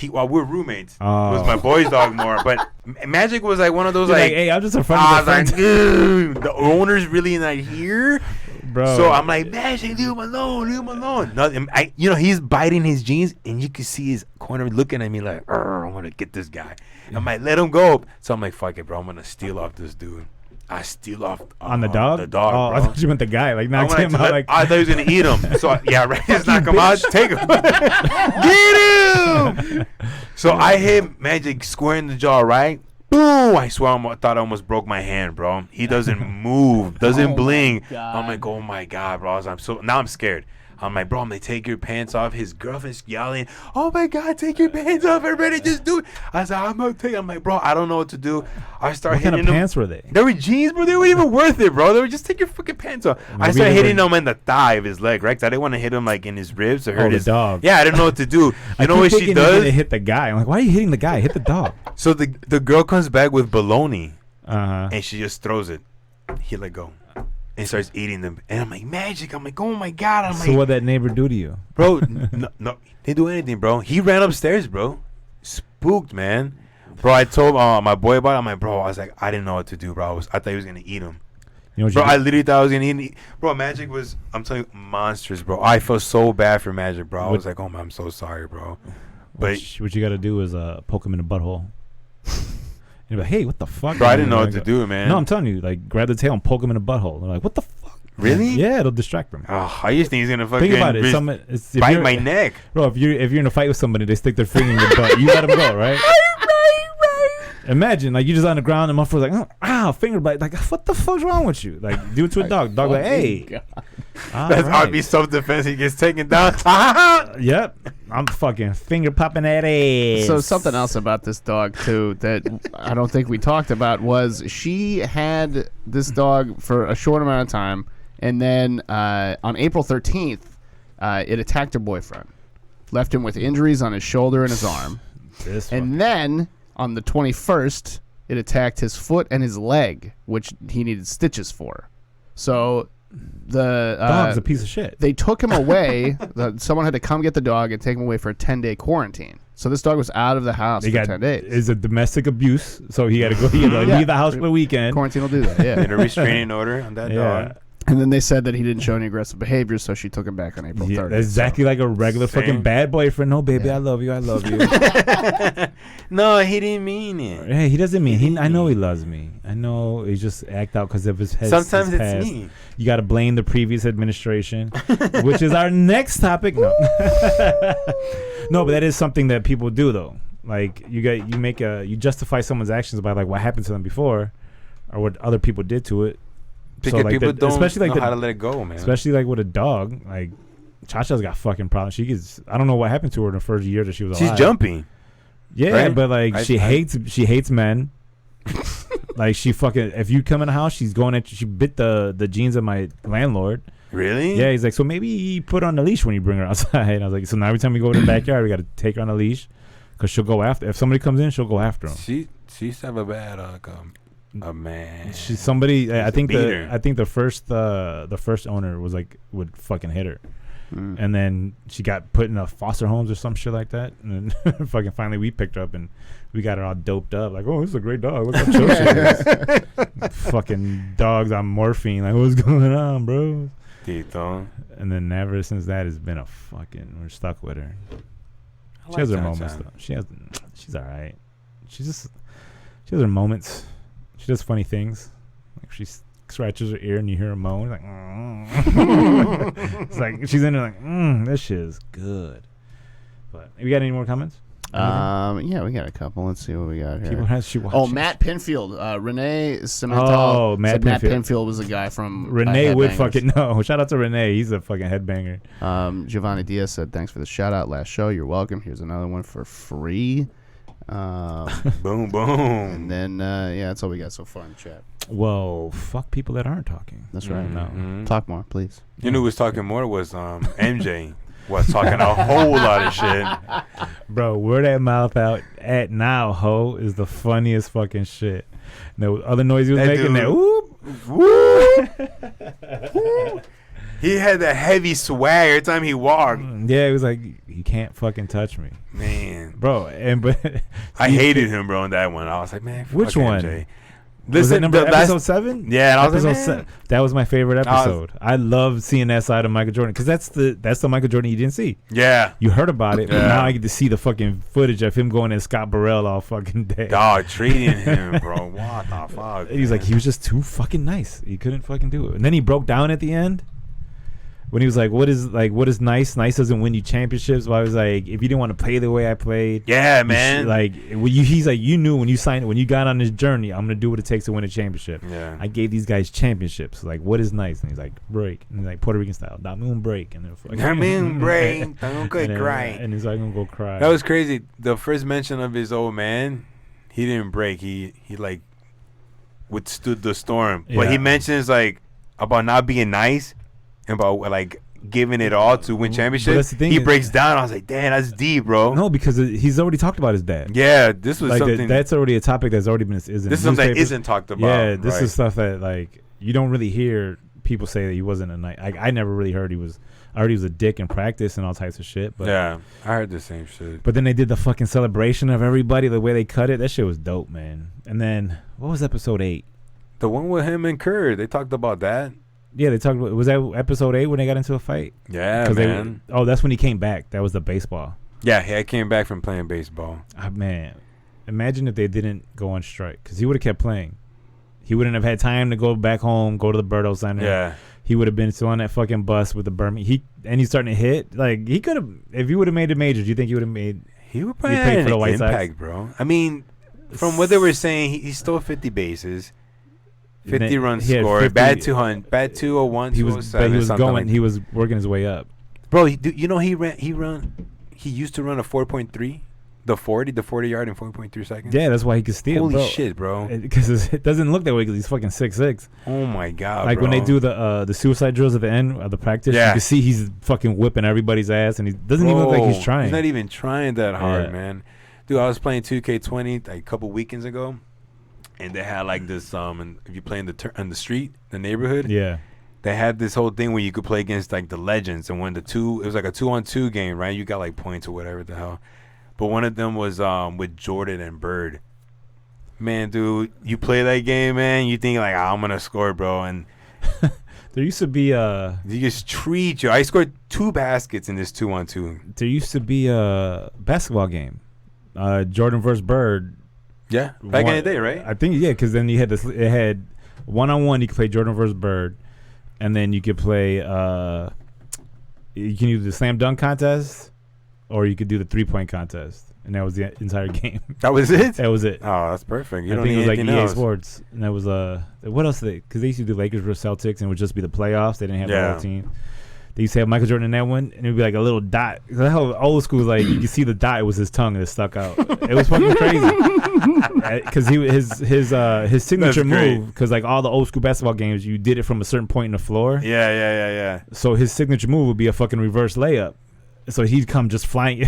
Well, we're roommates. Oh. It was my boy's dog more, but Magic was like one of those You're like, hey, I'm just a friend I of was the like, friend. the owner's really not here, Bro. so I'm like, Magic, leave him alone. Nothing. He's biting his jeans, and you can see his corner looking at me like, I want to get this guy. I'm like, let him go. So I'm like, fuck it, bro. I'm gonna steal off this dude. I steal off on the dog? The dog. Oh, bro. I thought you meant the guy. Like, knocked him out. Like, I thought he was gonna eat him. So yeah, right. Just knock him out. Take him. Get him. So I hit Magic square in the jaw. Right. Boom! I swear, I thought I almost broke my hand, bro. He doesn't move, doesn't blink. I'm like, oh my god, bro. Now I'm scared. I'm like, bro, I'm like, take your pants off. His girlfriend's yelling, oh my god, take your pants off, everybody, just do it. I said, I'm gonna take. I'm like, bro, I don't know what to do. I start what hitting kind of him. pants were they? They were jeans, bro. They weren't even worth it, bro. They were just take your fucking pants off. I started hitting him in the thigh of his leg, right? 'Cause I didn't want to hit him like in his ribs or hurt his dog. Yeah, I didn't know what to do. I You know keep what she thinking you're does? gonna hit the guy. I'm like, why are you hitting the guy? Hit the dog. So the girl comes back with bologna, Uh-huh. and she just throws it. He let go. and starts eating them. And I'm like, Magic. I'm like, oh my God. I'm So like, what that neighbor do to you? bro, no, didn't do anything, bro. He ran upstairs, bro. Spooked, man. Bro, I told my boy about it. I'm like, bro, I was like, I didn't know what to do, bro. I thought he was going to eat him. You know what Bro, you I literally thought I was going to eat him. Bro, Magic was, I'm telling you, monstrous, bro. I felt so bad for Magic, bro. I was like, oh, man, I'm so sorry, bro. But what you got to do is poke him in the butthole. And you're like, hey, what the fuck? bro, I didn't know what to do, man. No, I'm telling you, like, grab the tail and poke him in the butthole. They're like, what the fuck? Really? Yeah, it'll distract them. Oh, I just think he's gonna fucking Think about it. If bite my neck. Bro, if you're in a fight with somebody, they stick their finger in your butt. You let them go, right? Imagine, like, you're just on the ground and my friend's like, ow, finger bite. Like, what the fuck's wrong with you? Like, do it to a dog. Dog like, hey. That's RB self-defense. He gets taken down. Yep. I'm fucking finger popping that ass. So something else about this dog too that I don't think we talked about was she had this dog for a short amount of time, and then on April 13th, it attacked her boyfriend, left him with injuries on his shoulder and his arm, and then on the 21st, it attacked his foot and his leg, which he needed stitches for. So the dog's a piece of shit. They took him away. Someone had to come get the dog and take him away for a 10-day quarantine. So this dog was out of the house for 10 days. It's a domestic abuse, so he had to go. He had to leave the house for the weekend. Quarantine will do that. Yeah. And a restraining order on that dog. And then they said that he didn't show any aggressive behavior, so she took him back on April 30th. Exactly like a regular fucking bad boyfriend. No, baby, I love you. I love you. No, he didn't mean it. Hey, he doesn't mean. I know he loves me. I know he just act out because of his head. Sometimes his it's past. me. You got to blame the previous administration, which is our next topic. No, no, but that is something that people do though. Like you justify someone's actions by like what happened to them before, or what other people did to it. Because like people don't especially like know how to let it go, man. Especially like with a dog, like Chacha's got fucking problems. She gets. I don't know what happened to her in the first year that she was alive. She's jumping. Yeah, right? But like she hates men. Like she fucking. If you come in the house, she's going at. She bit the jeans of my landlord. Really? Yeah, he's like, so maybe you put her on the leash when you bring her outside. And I was like, so now every time we go to the backyard, we got to take her on the leash because she'll go after. If somebody comes in, she'll go after him. She used to have a bad a man. She's somebody. I think the first owner was like would fucking hit her, and then she got put in a foster homes or some shit like that, and then fucking finally we picked her up and we got her all doped up like, oh, this is a great dog. Look how chill she is. Fucking dogs on morphine. Like, what's going on, bro? Tito. And then ever since that has been a fucking. We're stuck with her. She has her moments though. She's all right. She has her moments. She does funny things. Like she scratches her ear and you hear her moan. Like, it's like she's in there like, this shit is good. But we got any more comments? Yeah, we got a couple. Let's see what we got here. Matt Pinfield. Renee Cimental. Matt Pinfield was the guy from Renee would fucking know. Shout out to Renee. He's a fucking headbanger. Giovanni Diaz said, thanks for the shout out last show. You're welcome. Here's another one for free. Boom, boom. And then, that's all we got so far in the chat. Well, fuck people that aren't talking. That's right. Mm-hmm. Talk more, please. You know who was talking more was MJ. Was talking a whole lot of shit. Bro, where that mouth out at now, ho, is the funniest fucking shit. The other noise he was making, that whoop, whoop. He had that heavy swag every time he walked. Yeah, he was like, you can't fucking touch me. Man. Bro, I hated him, bro, on that one. I was like, man, which one? MJ. Was it episode 7? Yeah, and I was like, that was my favorite episode. I love seeing that side of Michael Jordan because that's the Michael Jordan you didn't see. Yeah, you heard about it, but now I get to see the fucking footage of him going at Scott Burrell all fucking day. Dog treating him, bro. What the fuck? He was like, he was just too fucking nice. He couldn't fucking do it, and then he broke down at the end. When he was like, what is nice? Nice doesn't win you championships. But I was like, if you didn't want to play the way I played, yeah, man. He's like, you knew when you got on this journey, I'm gonna do what it takes to win a championship. Yeah. I gave these guys championships. Like, what is nice? And he's like, break. And he's like, Puerto Rican style, da moon break. And then da moon break, don't go cry. And he's like, I'm gonna go cry. That was crazy. The first mention of his old man, he didn't break. He like withstood the storm. Yeah. But he mentions like about not being nice. About like giving it all to win championships. He breaks down. I was like, damn, that's deep, bro. No, because he's already talked about his dad. Yeah, this was like something that's already a topic that's already been. This is something that isn't talked about. Yeah, this is stuff that like you don't really hear people say that he wasn't a night. I never really heard he was. I heard he was a dick in practice and all types of shit. But yeah, I heard the same shit. But then they did the fucking celebration of everybody. The way they cut it, that shit was dope, man. And then what was episode 8? The one with him and Kurt. They talked about that. Yeah, they talked about. Was that episode 8 when they got into a fight? Yeah, man. That's when he came back. That was the baseball. Yeah, I came back from playing baseball. Man, imagine if they didn't go on strike, because he would have kept playing. He wouldn't have had time to go back home, go to the Berto Center. Yeah. He would have been still on that fucking bus with the Birmingham. He's starting to hit. Like, he could have, if he would have made the majors, do you think he would have made? He would probably have for the White Sox, bro. I mean, from what they were saying, he stole 50 bases, 50 runs scored, bad 201, he was going. He was working his way up, bro. You know he used to run a 4.3. The 40-yard in 4.3 seconds. Yeah, that's why he could steal. Holy shit, bro! Because it doesn't look that way because he's fucking 6'6". Oh my god! Like, bro. when they do the suicide drills at the end of the practice, you can see he's fucking whipping everybody's ass, and he doesn't even look like he's trying. He's not even trying that hard, man. Dude, I was playing 2K20 like a couple weekends ago, and they had like this and if you play in the street, the neighborhood, they had this whole thing where you could play against like the legends, and when it was like a 2-on-2 game, right? You got like points or whatever the hell. But one of them was with Jordan and Bird. Man, dude, you play that game, man, you think like, I'm going to score, bro. And there used to be they just treat you. I scored 2 baskets in this 2-on-2. There used to be a basketball game. Jordan versus Bird. Yeah, back in the day, right? I think, because then you had this. It had one-on-one. You could play Jordan versus Bird. And then you could play, you can do the slam dunk contest, or you could do the 3-point contest, and that was the entire game. That was it? That was it. Oh, that's perfect. I think it was like EA Sports, and that was what else? Because they used to do Lakers versus Celtics, and it would just be the playoffs. They didn't have the whole team. They used to have Michael Jordan in that one, and it would be like a little dot. The whole old school, like, you could see the dot. It was his tongue that stuck out. It was fucking crazy. Because his signature move, because like all the old school basketball games, you did it from a certain point in the floor. Yeah. So his signature move would be a fucking reverse layup. So he'd come just flying,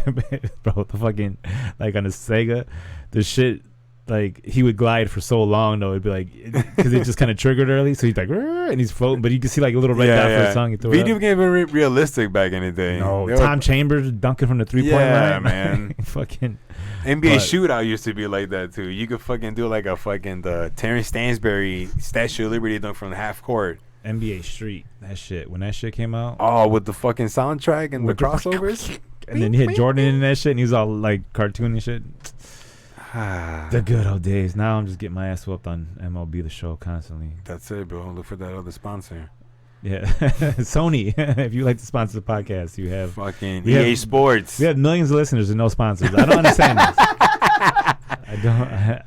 bro. The fucking, like, on the Sega, the shit, like, he would glide for so long though. It'd be like, because it just kind of triggered early. So he's like, and he's floating, but you can see like a little red dot for his tongue. Video games were realistic back in the day. No, Tom Chambers dunking from the 3-point line. Yeah, man. Fucking NBA shootout used to be like that too. You could fucking do like a fucking the Terrence Stansbury Statue of Liberty dunk from the half court. NBA Street, that shit. When that shit came out, with the fucking soundtrack and the crossovers, and then you hit Jordan in that shit, and he was all like cartoony shit. The good old days. Now I'm just getting my ass whooped on MLB The Show constantly. That's it, bro. Look for that other sponsor. Yeah, Sony. If you like to sponsor the podcast, you have fucking EA Sports. We have millions of listeners and no sponsors. I don't understand this.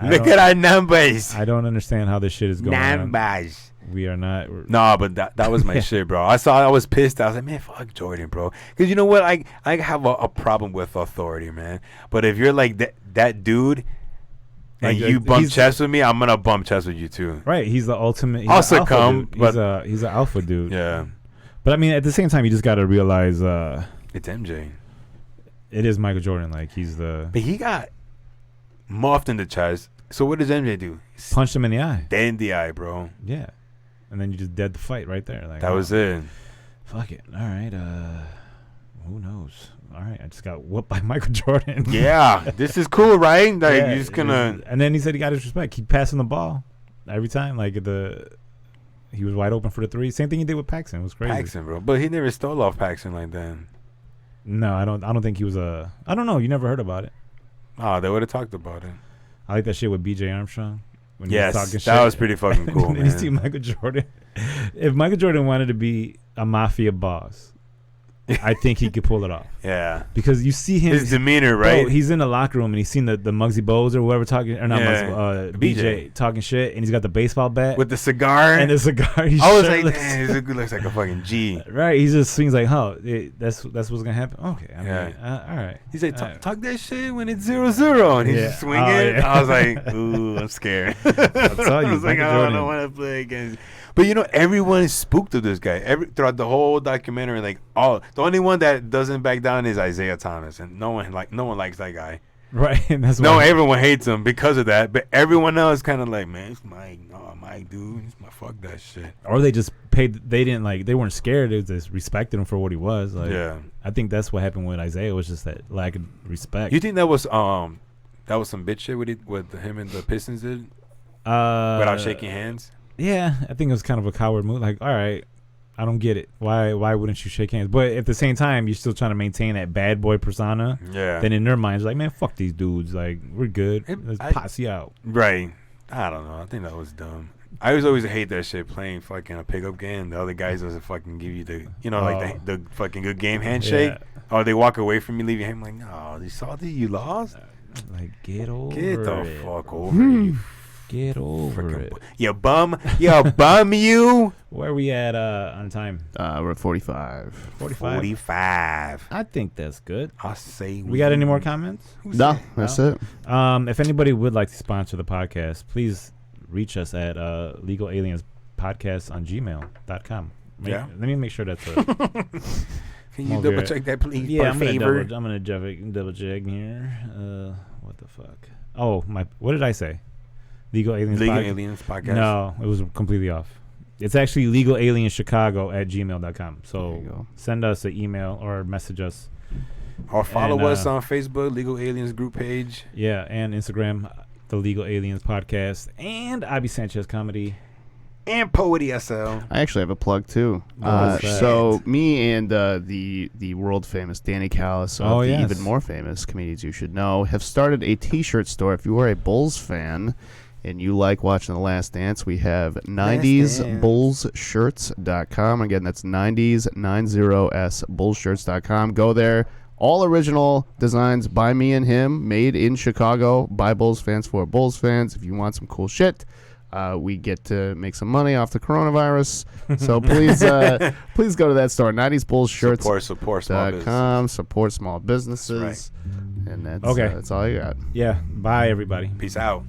Look at our numbers. I don't understand how this shit is going numbers. on. We are not. No, but that was my shit, bro. I was pissed. I was like, man, fuck Jordan, bro. Because you know what? I have a problem with authority, man. But if you're like that dude and you bump chest with me, I'm going to bump chest with you too. Right. He's the ultimate. I'll succumb. But he's an alpha dude. Yeah. But I mean, at the same time, you just got to realize. It's MJ. It is Michael Jordan. Like, he's the. But he got muffed in the chest. So what does MJ do? Punched him in the eye. Dead in the eye, bro. Yeah. And then you just dead the fight right there. Like, that was it. Fuck it. All right. Who knows? All right. I just got whooped by Michael Jordan. Yeah. This is cool, right? Like, you're just gonna. And then he said he got his respect. Keep passing the ball every time. Like, he was wide open for the 3. Same thing he did with Paxson. It was crazy. Paxson, bro. But he never stole off Paxson like that. No, I don't think he was a. I don't know. You never heard about it. Oh, they would have talked about it. I like that shit with B.J. Armstrong. When yes, he was talking that shit. was pretty fucking cool, man. You see Michael Jordan. If Michael Jordan wanted to be a mafia boss, I think he could pull it off. Yeah. Because you see him. His demeanor, right? Bro, he's in the locker room and he's seen the Muggsy Bogues or whoever talking, or not Muggsy, BJ talking shit, and he's got the baseball bat. With the cigar. And the cigar. He's I was like, damn, he looks like a fucking G. Right. He just swings like, that's what's going to happen. Okay. I mean, all right. He's like, talk that shit when it's 0-0. And he's just swinging. I was like, ooh, I'm scared. I'll tell you. I was like, I don't want to play against. But you know, everyone is spooked of this guy. Throughout the whole documentary, like the only one that doesn't back down is Isaiah Thomas, and no one likes that guy. Right. And that's No, why. everyone hates him because of that. But everyone else kind of like, man, it's Mike. No, Mike, dude. It's my fuck that shit. Or they just paid. They didn't like. They weren't scared. They just respected him for what he was. Like, Yeah. I think that's what happened with Isaiah. Was just that lack of respect. You think that was some bitch shit with him and the Pistons did without shaking hands? Yeah, I think it was kind of a coward move. Like, all right, I don't get it. Why wouldn't you shake hands? But at the same time, you're still trying to maintain that bad boy persona. Yeah. Then in their minds, like, man, fuck these dudes. Like, we're good. Let's posse out. Right. I don't know. I think that was dumb. I always hate that shit playing fucking a pickup game. The other guys doesn't fucking give you the, like the fucking good game handshake. Yeah. Or they walk away from you, leave your hand like, no, you salty, you lost. Like, get over Get the it. fuck over it. You Get over freaking it. you bum. You bum you. Where are we at on time? We're at 45. 45. I think that's good. I say We got any more comments? No, that's it. If anybody would like to sponsor the podcast, please reach us at legalalienspodcast on gmail.com. Yeah. Let me make sure that's a... Can you double check that, please? Yeah, I'm favor. gonna double check here. What the fuck? Oh, what did I say? Legal Aliens Podcast. No, it was completely off. It's actually legalalienchicago@gmail.com. So send us an email or message us. Or follow us on Facebook, Legal Aliens group page. Yeah, and Instagram, the Legal Aliens Podcast, and Abi Sanchez Comedy. And Poet Iasel. I actually have a plug too. Shit. So me and the world famous Danny Callis of the even more famous Comedians You Should Know have started a T-shirt store. If you are a Bulls fan and you like watching The Last Dance, we have 90sbullsshirts.com. Again, that's 90s bullshirts.com. Go there. All original designs by me and him, made in Chicago by Bulls fans for Bulls fans. If you want some cool shit, we get to make some money off the coronavirus. So please please go to that store, 90sbullshirts.com. Support small business. Support small businesses. That's right. And that's, Okay. that's all you got. Yeah. Bye, everybody. Peace out.